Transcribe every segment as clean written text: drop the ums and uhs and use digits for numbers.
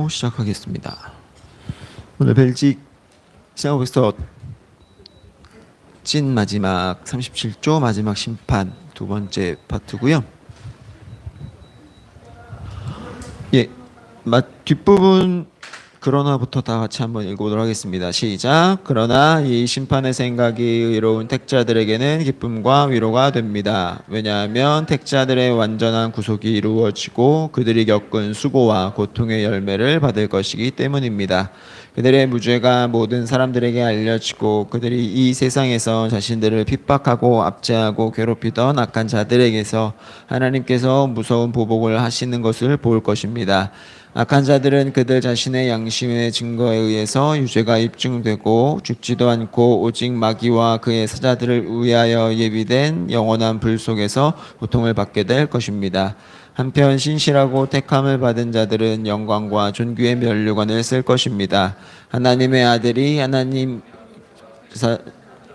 시작하겠습니다. 오늘 벨직 시나고에서 찐 마지막 37조 마지막 심판 두 번째 파트고요. 뒷부분 그러나부터 다 같이 한번 읽어보도록 하겠습니다. 시작. 그러나 이 심판의 생각이 의로운 택자들에게는 기쁨과 위로가 됩니다. 왜냐하면 택자들의 완전한 구속이 이루어지고 그들이 겪은 수고와 고통의 열매를 받을 것이기 때문입니다. 그들의 무죄가 모든 사람들에게 알려지고 그들이 이 세상에서 자신들을 핍박하고 압제하고 괴롭히던 악한 자들에게서 하나님께서 무서운 보복을 하시는 것을 볼 것입니다. 악한 자들은 그들 자신의 양심의 증거에 의해서 유죄가 입증되고 죽지도 않고 오직 마귀와 그의 사자들을 위하여 예비된 영원한 불 속에서 고통을 받게 될 것입니다. 한편 신실하고 택함을 받은 자들은 영광과 존귀의 면류관을 쓸 것입니다. 하나님의 아들이 하나님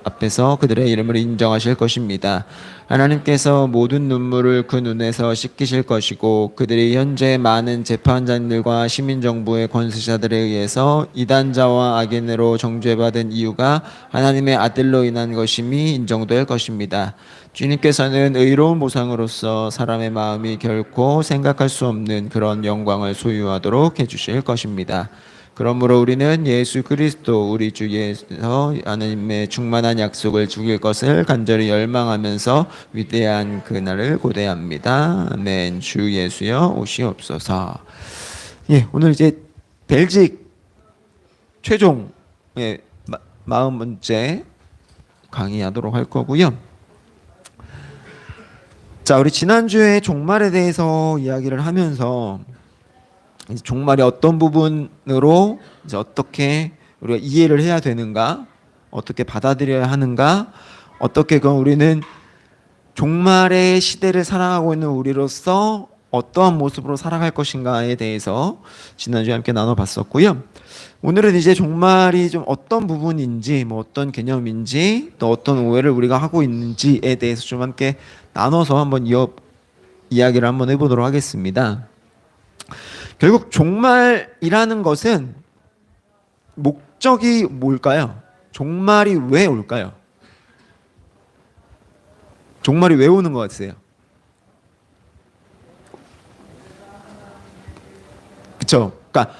앞에서 그들의 이름을 인정하실 것입니다. 하나님께서 모든 눈물을 그 눈에서 씻기실 것이고 그들이 현재 많은 재판장들과 시민정부의 권세자들에 의해서 이단자와 악인으로 정죄받은 이유가 하나님의 아들로 인한 것임이 인정될 것입니다. 주님께서는 의로운 보상으로서 사람의 마음이 결코 생각할 수 없는 그런 영광을 소유하도록 해주실 것입니다. 그러므로 우리는 예수 그리스도 우리 주 예수께서 하나님의 충만한 약속을 주길 것을 간절히 열망하면서 위대한 그날을 고대합니다. 아멘. 주 예수여 오시옵소서. 오늘 이제 벨직 최종 40번째 강의하도록 할 거고요. 자, 우리 지난주에 종말에 대해서 이야기를 하면서 종말이 어떤 부분으로 이제 어떻게 우리가 이해를 해야 되는가, 어떻게 받아들여야 하는가, 어떻게 우리는 종말의 시대를 살아가고 있는 우리로서 어떠한 모습으로 살아갈 것인가에 대해서 지난주에 함께 나눠봤었고요. 오늘은 이제 종말이 좀 어떤 부분인지, 어떤 개념인지, 또 어떤 오해를 우리가 하고 있는지에 대해서 좀 함께 나눠서 한번 이야기를 한번 해보도록 하겠습니다. 결국 종말이라는 것은 목적이 뭘까요? 종말이 왜 올까요? 종말이 왜 오는 것 같으세요? 그쵸? 그러니까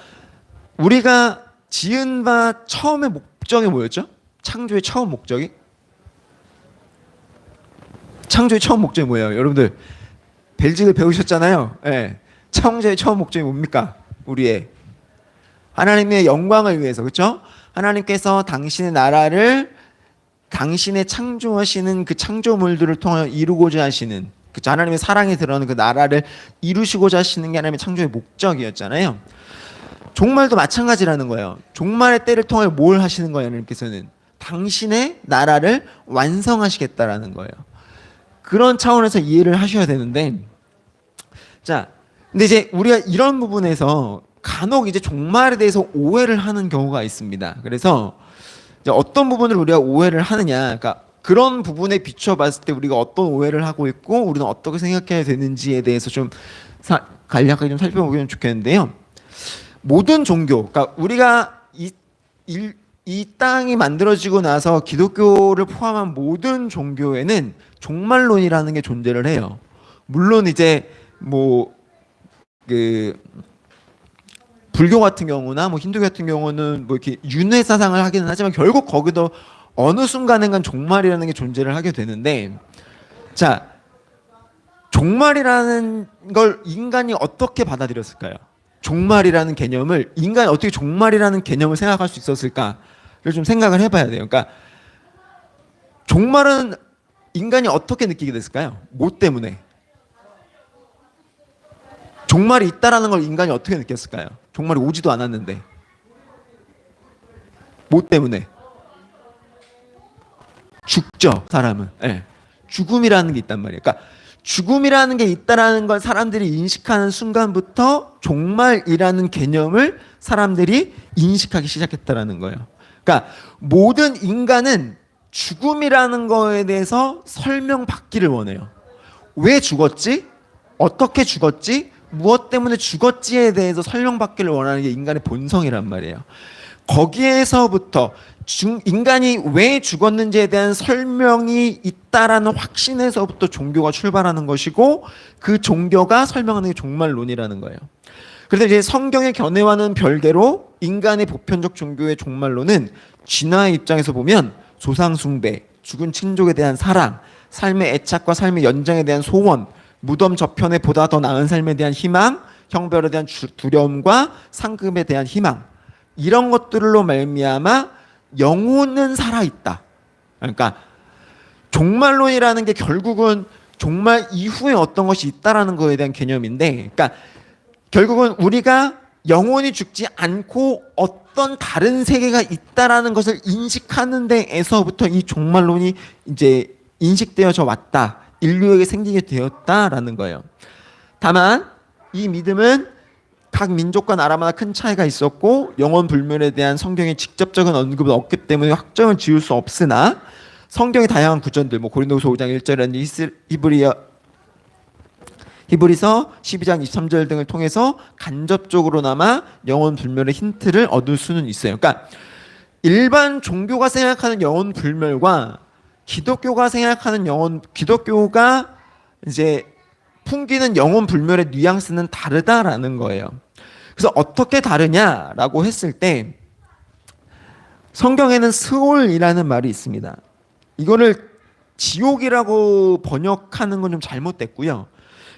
우리가 지은 바 처음의 목적이 뭐였죠? 창조의 처음 목적이? 창조의 처음 목적이 뭐예요? 여러분들 벨직을 배우셨잖아요. 네. 창조의 처음 목적이 뭡니까? 우리의 하나님의 영광을 위해서, 그렇죠? 하나님께서 당신의 나라를 당신의 창조하시는 그 창조물들을 통하여 이루고자 하시는, 그렇죠? 하나님의 사랑이 드러나는 그 나라를 이루시고자 하시는 게 하나님의 창조의 목적이었잖아요. 종말도 마찬가지라는 거예요. 종말의 때를 통하여 뭘 하시는 거예요? 하나님께서는 당신의 나라를 완성하시겠다라는 거예요. 그런 차원에서 이해를 하셔야 되는데, 자, 근데 이제 우리가 이런 부분에서 간혹 이제 종말에 대해서 오해를 하는 경우가 있습니다. 그래서 이제 어떤 부분을 우리가 오해를 하느냐, 그러니까 그런 부분에 비춰봤을 때 우리가 어떤 오해를 하고 있고 우리는 어떻게 생각해야 되는지에 대해서 좀 간략하게 좀 살펴보면 좋겠는데요. 모든 종교, 그러니까 우리가 이 땅이 만들어지고 나서 기독교를 포함한 모든 종교에는 종말론이라는 게 존재를 해요. 물론 이제 불교 같은 경우나 힌두 같은 경우는 이렇게 윤회 사상을 하기는 하지만 결국 거기도 어느 순간인간 종말이라는 게 존재를 하게 되는데, 자, 종말이라는 걸 인간이 어떻게 받아들였을까요? 종말이라는 개념을 인간이 어떻게 종말이라는 개념을 생각할 수 있었을까를 좀 생각을 해봐야 돼요. 그러니까 종말은 인간이 어떻게 느끼게 됐을까요? 뭐 때문에? 종말이 있다라는 걸 인간이 어떻게 느꼈을까요? 종말이 오지도 않았는데. 뭐 때문에? 죽죠, 사람은. 네. 죽음이라는 게 있단 말이에요. 그러니까 죽음이라는 게 있다라는 걸 사람들이 인식하는 순간부터 종말이라는 개념을 사람들이 인식하기 시작했다라는 거예요. 그러니까 모든 인간은 죽음이라는 거에 대해서 설명받기를 원해요. 왜 죽었지? 어떻게 죽었지? 무엇 때문에 죽었지에 대해서 설명받기를 원하는 게 인간의 본성이란 말이에요. 거기에서부터 인간이 왜 죽었는지에 대한 설명이 있다라는 확신에서부터 종교가 출발하는 것이고, 그 종교가 설명하는 게 종말론이라는 거예요. 그래서 이제 성경의 견해와는 별개로 인간의 보편적 종교의 종말론은 진화의 입장에서 보면 조상 숭배, 죽은 친족에 대한 사랑, 삶의 애착과 삶의 연장에 대한 소원, 무덤 저편에 보다 더 나은 삶에 대한 희망, 형벌에 대한 두려움과 상급에 대한 희망, 이런 것들로 말미암아 영혼은 살아있다. 그러니까 종말론이라는 게 결국은 종말 이후에 어떤 것이 있다라는 거에 대한 개념인데, 그러니까 결국은 우리가 영혼이 죽지 않고 어떤 다른 세계가 있다라는 것을 인식하는 데에서부터 이 종말론이 이제 인식되어져 왔다. 인류에게 생기게 되었다라는 거예요. 다만 이 믿음은 각 민족과 나라마다 큰 차이가 있었고, 영원 불멸에 대한 성경의 직접적인 언급은 없기 때문에 확정을 지을 수 없으나, 성경의 다양한 구절들, 뭐 고린도서 5장 1절이라든지 히브리서 12장 23절 등을 통해서 간접적으로나마 영원 불멸의 힌트를 얻을 수는 있어요. 그러니까 일반 종교가 생각하는 영원 불멸과 기독교가 이제 풍기는 영혼 불멸의 뉘앙스는 다르다라는 거예요. 그래서 어떻게 다르냐라고 했을 때, 성경에는 스올이라는 말이 있습니다. 이거를 지옥이라고 번역하는 건 좀 잘못됐고요.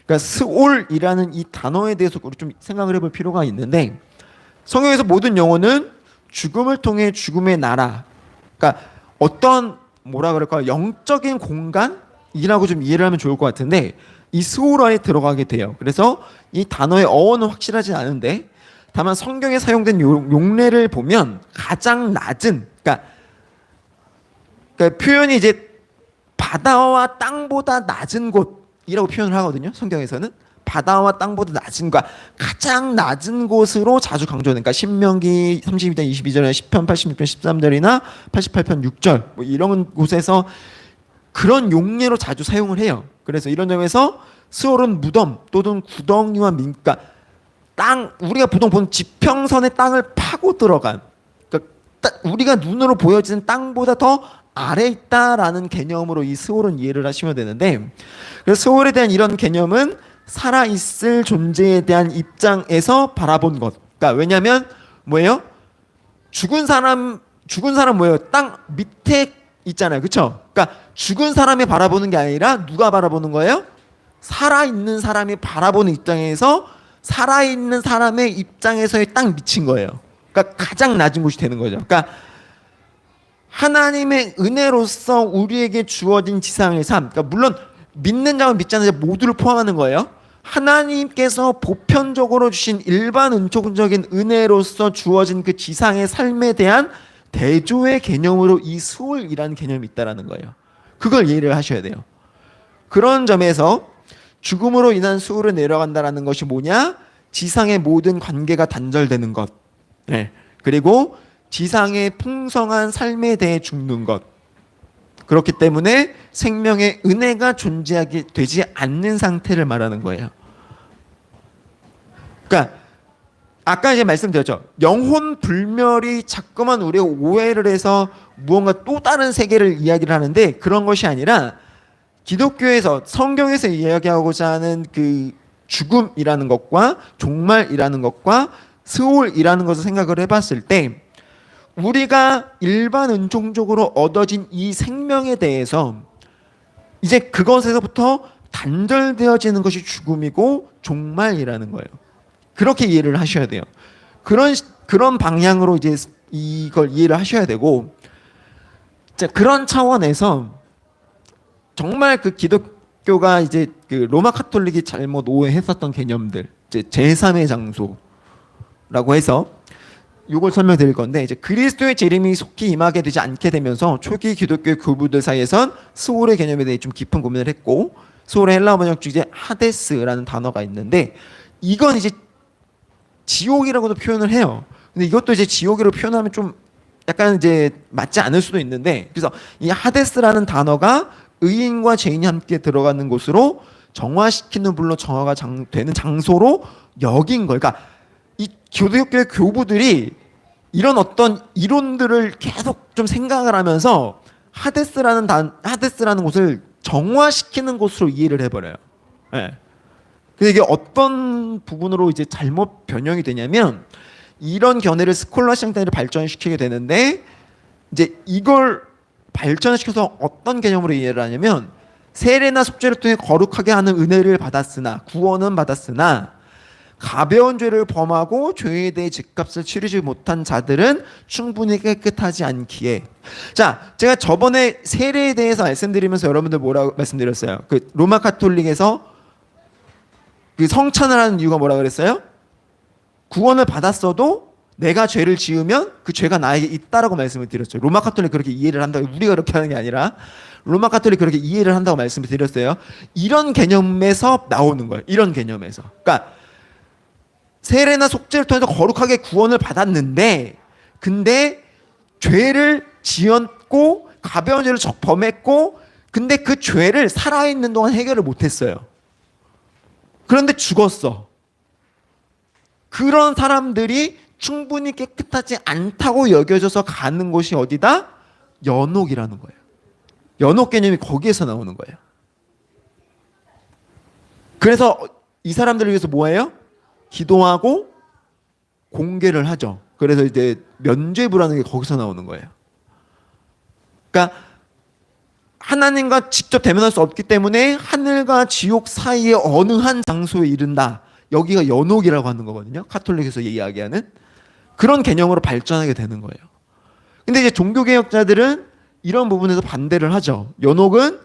그러니까 스올이라는 이 단어에 대해서 우리 좀 생각을 해볼 필요가 있는데, 성경에서 모든 영혼은 죽음을 통해 죽음의 나라, 그러니까 어떤 뭐라 그럴까요? 영적인 공간이라고 좀 이해를 하면 좋을 것 같은데, 이 스올 안에 들어가게 돼요. 그래서 이 단어의 어원은 확실하지 않은데, 다만 성경에 사용된 용례를 보면 가장 낮은, 그러니까 표현이 이제 바다와 땅보다 낮은 곳이라고 표현을 하거든요. 성경에서는 바다와 땅보다 낮은, 그러니까 가장 낮은 곳으로 자주 강조하는, 그러니까 신명기 32장 22절이나 시편 86편 13절이나 88편 6절 뭐 이런 곳에서 그런 용례로 자주 사용을 해요. 그래서 이런 점에서 스올은 무덤 또는 구덩이와 그러니까 땅, 우리가 보통 보는 지평선의 땅을 파고 들어간, 그러니까 우리가 눈으로 보여지는 땅보다 더 아래에 있다라는 개념으로 이 스올은 이해를 하시면 되는데, 그래서 스올에 대한 이런 개념은 살아있을 존재에 대한 입장에서 바라본 것. 그러니까 왜냐하면 뭐예요? 죽은 사람 뭐예요? 땅 밑에 있잖아요. 그렇죠? 그러니까 죽은 사람이 바라보는 게 아니라 누가 바라보는 거예요? 살아있는 사람이 바라보는 입장에서 살아있는 사람의 입장에서의 딱 미친 거예요. 그러니까 가장 낮은 곳이 되는 거죠. 그러니까 하나님의 은혜로서 우리에게 주어진 지상의 삶, 그러니까 물론 믿는 자와 믿지 않는 자 모두를 포함하는 거예요. 하나님께서 보편적으로 주신 일반 은총적인 은혜로서 주어진 그 지상의 삶에 대한 대조의 개념으로 이 수월이라는 개념이 있다라는 거예요. 그걸 이해를 하셔야 돼요. 그런 점에서 죽음으로 인한 수월을 내려간다라는 것이 뭐냐? 지상의 모든 관계가 단절되는 것. 네. 그리고 지상의 풍성한 삶에 대해 죽는 것. 그렇기 때문에 생명의 은혜가 존재하게 되지 않는 상태를 말하는 거예요. 그러니까 아까 이제 말씀드렸죠. 영혼 불멸이 자꾸만 우리가 오해를 해서 무언가 또 다른 세계를 이야기를 하는데, 그런 것이 아니라 기독교에서 성경에서 이야기하고자 하는 그 죽음이라는 것과 종말이라는 것과 스올이라는 것을 생각을 해봤을 때, 우리가 일반 은총적으로 얻어진 이 생명에 대해서 이제 그것에서부터 단절되어지는 것이 죽음이고 종말이라는 거예요. 그렇게 이해를 하셔야 돼요. 그런 방향으로 이제 이걸 이해를 하셔야 되고, 자, 그런 차원에서 정말 그 기독교가 이제 그 로마 카톨릭이 잘못 오해했었던 개념들, 이제 제3의 장소라고 해서 이걸 설명드릴 건데, 이제 그리스도의 재림이 속히 임하게 되지 않게 되면서 초기 기독교의 교부들 사이에선 스올의 개념에 대해 좀 깊은 고민을 했고, 스올의 헬라어 번역 중 이제 하데스라는 단어가 있는데, 이건 이제 지옥이라고도 표현을 해요. 근데 이것도 이제 지옥이라고 표현하면 좀 약간 이제 맞지 않을 수도 있는데, 그래서 이 하데스라는 단어가 의인과 죄인이 함께 들어가는 곳으로 정화시키는 불로 정화가 되는 장소로 여긴 거예요. 그러니까 이 기독교의 교부들이 이런 어떤 이론들을 계속 좀 생각을 하면서 하데스라는 곳을 정화시키는 곳으로 이해를 해버려요. 예. 근데 이게 어떤 부분으로 이제 잘못 변형이 되냐면 이런 견해를 스콜라식 견해를 발전시키게 되는데 이제 이걸 발전시켜서 어떤 개념으로 이해를 하냐면 세례나 속죄를 통해 거룩하게 하는 은혜를 받았으나 구원은 받았으나 가벼운 죄를 범하고 죄에 대해 죗값을 치르지 못한 자들은 충분히 깨끗하지 않기에. 자, 제가 저번에 세례에 대해서 말씀드리면서 여러분들 뭐라고 말씀드렸어요? 그 로마 카톨릭에서 그 성찬을 하는 이유가 뭐라 그랬어요? 구원을 받았어도 내가 죄를 지으면 그 죄가 나에게 있다라고 말씀을 드렸죠. 로마 카톨릭 그렇게 이해를 한다고, 우리가 그렇게 하는 게 아니라 로마 카톨릭 그렇게 이해를 한다고 말씀을 드렸어요. 이런 개념에서 나오는 거예요. 이런 개념에서. 그러니까 세례나 속죄를 통해서 거룩하게 구원을 받았는데 근데 죄를 지었고 가벼운 죄를 범했고 근데 그 죄를 살아있는 동안 해결을 못했어요. 그런데 죽었어. 그런 사람들이 충분히 깨끗하지 않다고 여겨져서 가는 곳이 어디다? 연옥이라는 거예요. 연옥 개념이 거기에서 나오는 거예요. 그래서 이 사람들을 위해서 뭐예요? 기도하고 공개를 하죠. 그래서 이제 면죄부라는 게 거기서 나오는 거예요. 그러니까 하나님과 직접 대면할 수 없기 때문에 하늘과 지옥 사이에 어느 한 장소에 이른다. 여기가 연옥이라고 하는 거거든요. 카톨릭에서 이야기하는 그런 개념으로 발전하게 되는 거예요. 근데 이제 종교개혁자들은 이런 부분에서 반대를 하죠. 연옥은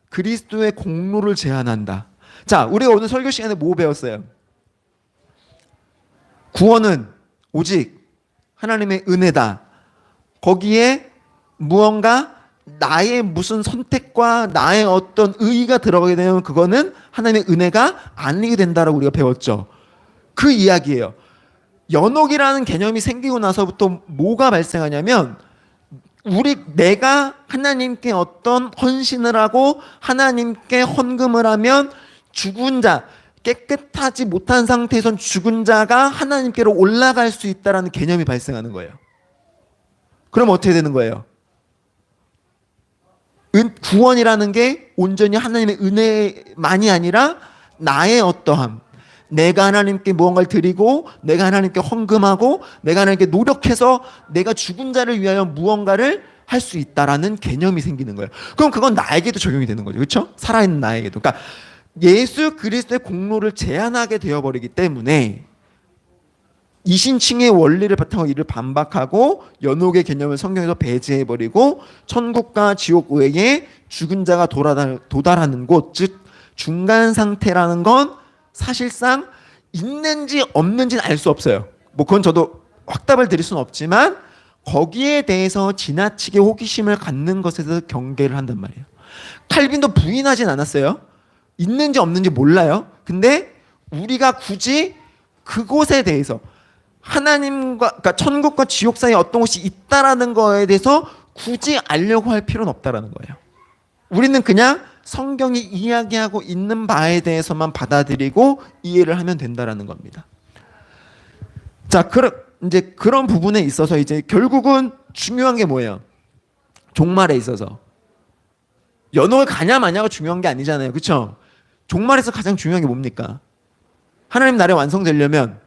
그리스도의 공로를 제한한다. 자, 우리가 오늘 설교 시간에 뭐 배웠어요? 구원은 오직 하나님의 은혜다. 거기에 무언가 나의 무슨 선택과 나의 어떤 의의가 들어가게 되면 그거는 하나님의 은혜가 아니게 된다라고 우리가 배웠죠. 그 이야기예요. 연옥이라는 개념이 생기고 나서부터 뭐가 발생하냐면 내가 하나님께 어떤 헌신을 하고 하나님께 헌금을 하면 죽은 자, 깨끗하지 못한 상태에선 죽은 자가 하나님께로 올라갈 수 있다는 개념이 발생하는 거예요. 그럼 어떻게 되는 거예요? 구원이라는 게 온전히 하나님의 은혜만이 아니라 나의 어떠함, 내가 하나님께 무언가를 드리고 내가 하나님께 헌금하고 내가 하나님께 노력해서 내가 죽은 자를 위하여 무언가를 할 수 있다라는 개념이 생기는 거예요. 그럼 그건 나에게도 적용이 되는 거죠. 그렇죠? 살아있는 나에게도. 그러니까 예수 그리스도의 공로를 제한하게 되어버리기 때문에 이신칭의 원리를 바탕으로 이를 반박하고 연옥의 개념을 성경에서 배제해버리고 천국과 지옥 외에 죽은 자가 도달하는 곳, 즉 중간 상태라는 건 사실상 있는지 없는지는 알 수 없어요. 뭐 그건 저도 확답을 드릴 수는 없지만 거기에 대해서 지나치게 호기심을 갖는 것에 대해서 경계를 한단 말이에요. 칼빈도 부인하진 않았어요. 있는지 없는지 몰라요. 근데 우리가 굳이 그곳에 대해서 하나님과, 그러니까 천국과 지옥 사이에 어떤 곳이 있다라는 거에 대해서 굳이 알려고 할 필요는 없다라는 거예요. 우리는 그냥 성경이 이야기하고 있는 바에 대해서만 받아들이고 이해를 하면 된다라는 겁니다. 자, 이제 그런 부분에 있어서 이제 결국은 중요한 게 뭐예요? 종말에 있어서 연옥을 가냐 마냐가 중요한 게 아니잖아요. 그렇죠? 종말에서 가장 중요한 게 뭡니까? 하나님 나라에 완성되려면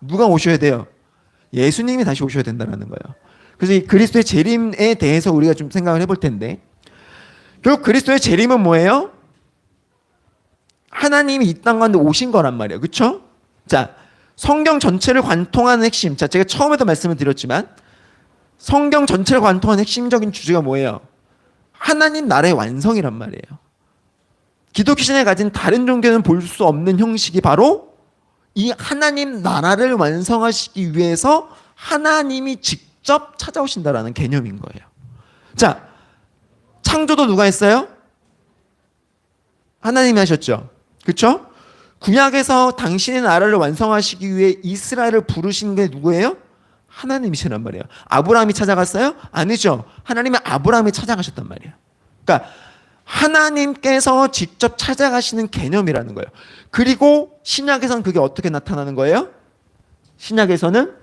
누가 오셔야 돼요? 예수님이 다시 오셔야 된다는 거예요. 그래서 이 그리스도의 재림에 대해서 우리가 좀 생각을 해볼 텐데 결국 그리스도의 재림은 뭐예요? 하나님이 이 땅 가운데 오신 거란 말이에요. 그렇죠? 자, 성경 전체를 관통하는 핵심. 자, 제가 처음에도 말씀을 드렸지만 성경 전체를 관통하는 핵심적인 주제가 뭐예요? 하나님 나라의 완성이란 말이에요. 기독교 신앙에 가진 다른 종교는 볼 수 없는 형식이 바로 이 하나님 나라를 완성하시기 위해서 하나님이 직접 찾아오신다라는 개념인 거예요. 자, 창조도 누가 했어요? 하나님이 하셨죠. 그렇죠? 구약에서 당신의 나라를 완성하시기 위해 이스라엘을 부르신 게 누구예요? 하나님이시란 말이에요. 아브라함이 찾아갔어요? 아니죠. 하나님은 아브라함이 찾아가셨단 말이에요. 그러니까 하나님께서 직접 찾아가시는 개념이라는 거예요. 그리고 신약에서는 그게 어떻게 나타나는 거예요? 신약에서는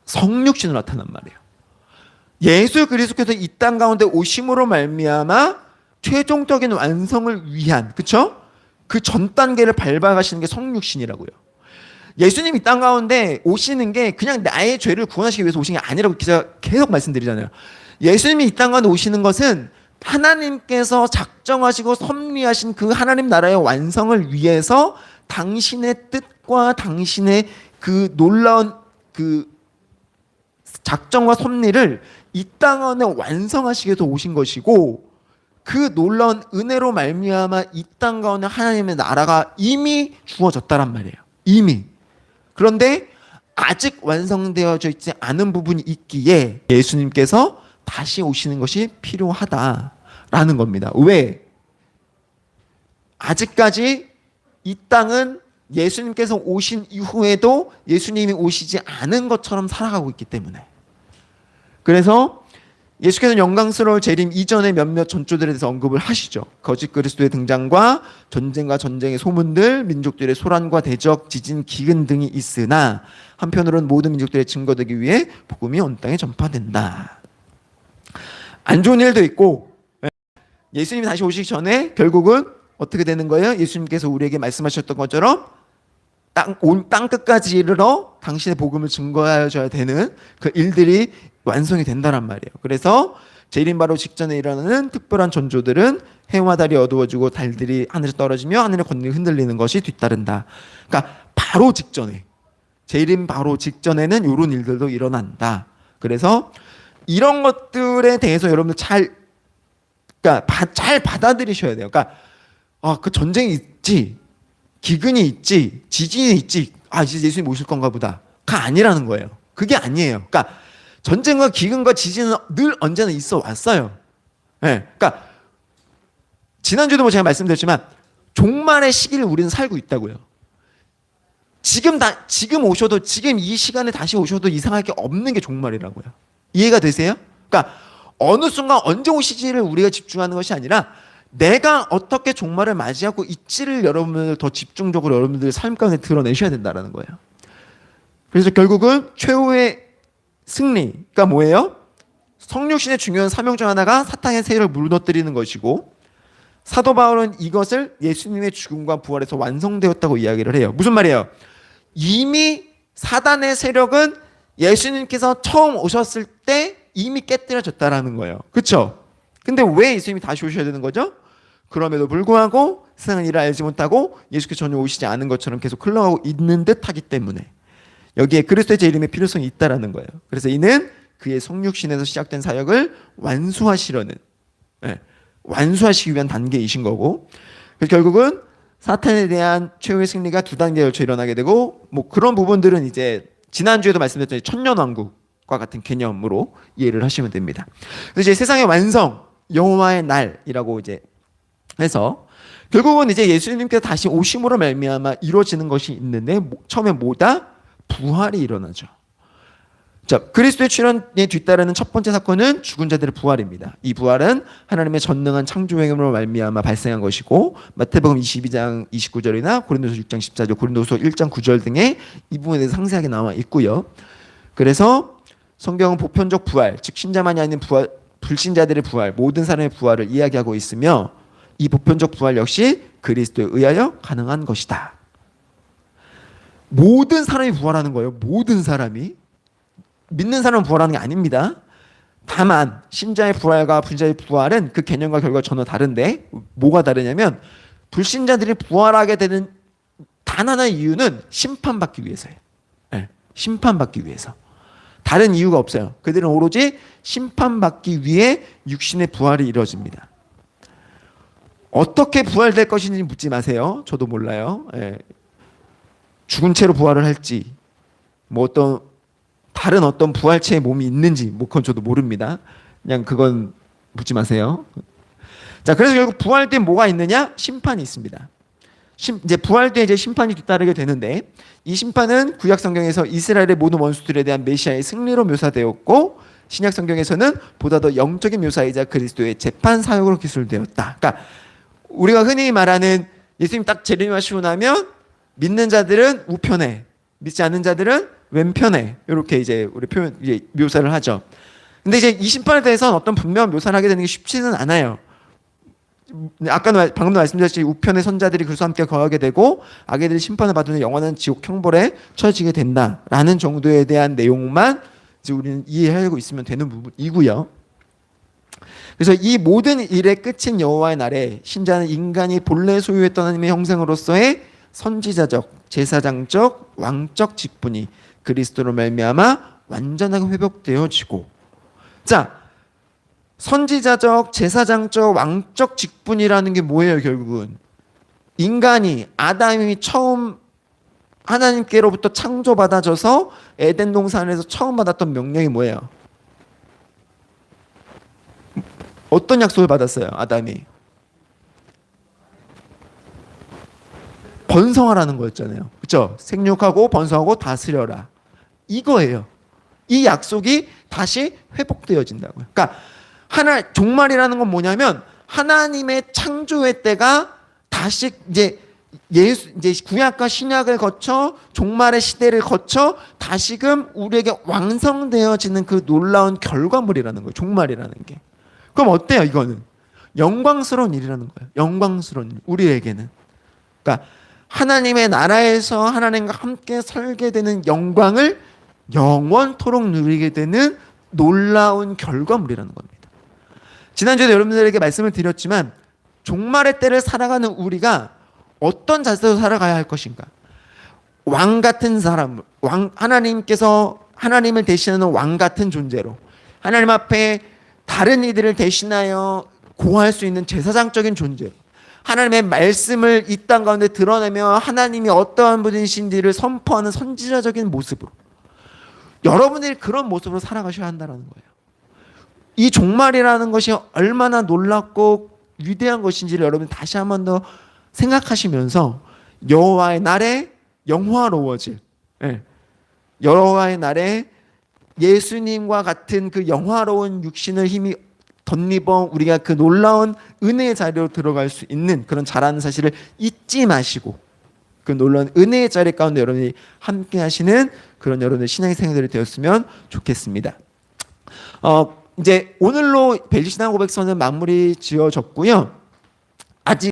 성육신으로 나타난 말이에요. 예수 그리스도께서 이 땅 가운데 오심으로 말미암아 최종적인 완성을 위한, 그렇죠? 그 전 단계를 밟아가시는 게 성육신이라고요. 예수님이 이 땅 가운데 오시는 게 그냥 나의 죄를 구원하시기 위해서 오신 게 아니라고 제가 계속 말씀드리잖아요. 예수님이 이 땅 가운데 오시는 것은 하나님께서 작정하시고 섭리하신 그 하나님 나라의 완성을 위해서 당신의 뜻과 당신의 그 놀라운 그 작정과 섭리를 이 땅 안에 완성하시기 위해서 오신 것이고, 그 놀라운 은혜로 말미암아 이 땅 가운데 하나님의 나라가 이미 주어졌다란 말이에요. 이미. 그런데 아직 완성되어져 있지 않은 부분이 있기에 예수님께서 다시 오시는 것이 필요하다라는 겁니다. 왜? 아직까지 이 땅은 예수님께서 오신 이후에도 예수님이 오시지 않은 것처럼 살아가고 있기 때문에. 그래서 예수께서는 영광스러울 재림 이전의 몇몇 전조들에 대해서 언급을 하시죠. 거짓 그리스도의 등장과 전쟁과 전쟁의 소문들, 민족들의 소란과 대적, 지진, 기근 등이 있으나 한편으로는 모든 민족들의 증거되기 위해 복음이 온 땅에 전파된다. 안 좋은 일도 있고, 예수님이 다시 오시기 전에 결국은 어떻게 되는 거예요? 예수님께서 우리에게 말씀하셨던 것처럼 온 땅 끝까지 이르러 당신의 복음을 증거하여야 되는 그 일들이 완성이 된다란 말이에요. 그래서 재림 바로 직전에 일어나는 특별한 전조들은 해와 달이 어두워지고 달들이 하늘에 떨어지며 하늘의 권능이 흔들리는 것이 뒤따른다. 그러니까 바로 직전에, 재림 바로 직전에는 이런 일들도 일어난다. 그래서 이런 것들에 대해서 여러분들 잘 받아들이셔야 돼요. 그러니까 그 전쟁이 있지, 기근이 있지, 지진이 있지, 이제 예수님 오실 건가 보다가 아니라는 거예요. 그게 아니에요. 그러니까 전쟁과 기근과 지진은 늘 언제나 있어 왔어요. 네. 그러니까 지난주도 제가 말씀드렸지만 종말의 시기를 우리는 살고 있다고요. 지금 오셔도, 지금 이 시간에 다시 오셔도 이상할 게 없는 게 종말이라고요. 이해가 되세요? 그러니까 어느 순간 언제 오시지를 우리가 집중하는 것이 아니라 내가 어떻게 종말을 맞이하고 있지를 여러분들 더 집중적으로 여러분들의 삶 가운데 드러내셔야 된다는 거예요. 그래서 결국은 최후의 승리가 뭐예요? 성육신의 중요한 사명 중 하나가 사탄의 세력을 무너뜨리는 것이고, 사도 바울은 이것을 예수님의 죽음과 부활에서 완성되었다고 이야기를 해요. 무슨 말이에요? 이미 사단의 세력은 예수님께서 처음 오셨을 때 이미 깨뜨려졌다라는 거예요. 그렇죠? 근데 왜 예수님이 다시 오셔야 되는 거죠? 그럼에도 불구하고 세상은 이를 알지 못하고 예수께서 전혀 오시지 않은 것처럼 계속 흘러가고 있는 듯하기 때문에 여기에 그리스도의 재림의 필요성이 있다라는 거예요. 그래서 이는 그의 성육신에서 시작된 사역을 완수하시려는, 완수하시기 위한 단계이신 거고, 그래서 결국은 사탄에 대한 최후의 승리가 두 단계에 걸쳐 일어나게 되고, 뭐 그런 부분들은 이제 지난주에도 말씀드렸던 천년왕국과 같은 개념으로 이해를 하시면 됩니다. 그래서 이제 세상의 완성, 여호와의 날이라고 이제 해서 결국은 이제 예수님께서 다시 오심으로 말미암아 이루어지는 것이 있는데, 처음에 뭐다? 부활이 일어나죠. 자, 그리스도의 출현에 뒤따르는 첫 번째 사건은 죽은 자들의 부활입니다. 이 부활은 하나님의 전능한 창조행으로 말미암아 발생한 것이고, 마태복음 22장 29절이나 고린도서 6장 14절, 고린도서 1장 9절 등의 이 부분에 대해서 상세하게 나와 있고요. 그래서 성경은 보편적 부활, 즉 신자만이 아닌 부활, 불신자들의 부활, 모든 사람의 부활을 이야기하고 있으며, 이 보편적 부활 역시 그리스도에 의하여 가능한 것이다. 모든 사람이 부활하는 거예요. 모든 사람이. 믿는 사람은 부활하는 게 아닙니다. 다만 신자의 부활과 불신자의 부활은 그 개념과 결과가 전혀 다른데, 뭐가 다르냐면 불신자들이 부활하게 되는 단 하나의 이유는 심판받기 위해서예요. 심판받기 위해서. 다른 이유가 없어요. 그들은 오로지 심판받기 위해 육신의 부활이 이루어집니다. 어떻게 부활될 것인지 묻지 마세요. 저도 몰라요. 죽은 채로 부활을 할지, 뭐 다른 어떤 부활체의 몸이 있는지, 뭐 그건 저도 모릅니다. 그냥 그건 묻지 마세요. 자, 그래서 결국 부활 때 뭐가 있느냐? 심판이 있습니다. 이제 부활 때 이제 심판이 뒤따르게 되는데, 이 심판은 구약 성경에서 이스라엘의 모든 원수들에 대한 메시아의 승리로 묘사되었고, 신약 성경에서는 보다 더 영적인 묘사이자 그리스도의 재판 사역으로 기술되었다. 그러니까 우리가 흔히 말하는 예수님 딱 재림하시고 나면 믿는 자들은 우편에, 믿지 않는 자들은 왼편에, 이렇게 이제 우리 표현 이제 묘사를 하죠. 근데 이제 이 심판에 대해서는 어떤 분명한 묘사를 하게 되는 게 쉽지는 않아요. 아까도 방금도 말씀드렸듯이 우편의 선자들이 그리스도와 함께 거하게 되고 악인들이 심판을 받는 영원한 지옥 형벌에 처해지게 된다라는 정도에 대한 내용만 이제 우리는 이해하고 있으면 되는 부분이고요. 그래서 이 모든 일의 끝인 여호와의 날에 신자는 인간이 본래 소유했던 하나님의 형상으로서의 선지자적, 제사장적, 왕적 직분이 그리스도로 말미암아 완전하게 회복되어지고, 자, 선지자적, 제사장적, 왕적 직분이라는 게 뭐예요? 결국은 인간이, 아담이 처음 하나님께로부터 창조받아져서 에덴 동산에서 처음 받았던 명령이 뭐예요? 어떤 약속을 받았어요? 아담이 번성하라는 거였잖아요. 그렇죠? 생육하고 번성하고 다스려라, 이거예요. 이 약속이 다시 회복되어진다고요. 그러니까 종말이라는 건 뭐냐면 하나님의 창조의 때가 다시 이제 구약과 신약을 거쳐 종말의 시대를 거쳐 다시금 우리에게 완성되어지는 그 놀라운 결과물이라는 거예요. 종말이라는 게. 그럼 어때요? 이거는 영광스러운 일이라는 거예요. 영광스러운 일, 우리에게는. 그러니까 하나님의 나라에서 하나님과 함께 살게 되는 영광을 영원토록 누리게 되는 놀라운 결과물이라는 겁니다. 지난주에 여러분들에게 말씀을 드렸지만 종말의 때를 살아가는 우리가 어떤 자세로 살아가야 할 것인가? 왕 같은 사람, 하나님께서 하나님을 대신하는 왕 같은 존재로 하나님 앞에 다른 이들을 대신하여 고할 수 있는 제사장적인 존재로 하나님의 말씀을 이 땅 가운데 드러내며 하나님이 어떠한 분이신지를 선포하는 선지자적인 모습으로 여러분들이 그런 모습으로 살아가셔야 한다는 거예요. 이 종말이라는 것이 얼마나 놀랍고 위대한 것인지를 여러분 다시 한 번 더 생각하시면서 여호와의 날에 영화로워질, 여호와의 날에 예수님과 같은 그 영화로운 육신을 힘이 덧입어 우리가 그 놀라운 은혜의 자리로 들어갈 수 있는 그런 자라는 사실을 잊지 마시고 그 놀라운 은혜의 자리 가운데 여러분이 함께 하시는 그런 여러분의 신앙의 생활들이 되었으면 좋겠습니다. 이제 오늘로 벨리신앙 고백서는 마무리 지어졌고요. 아직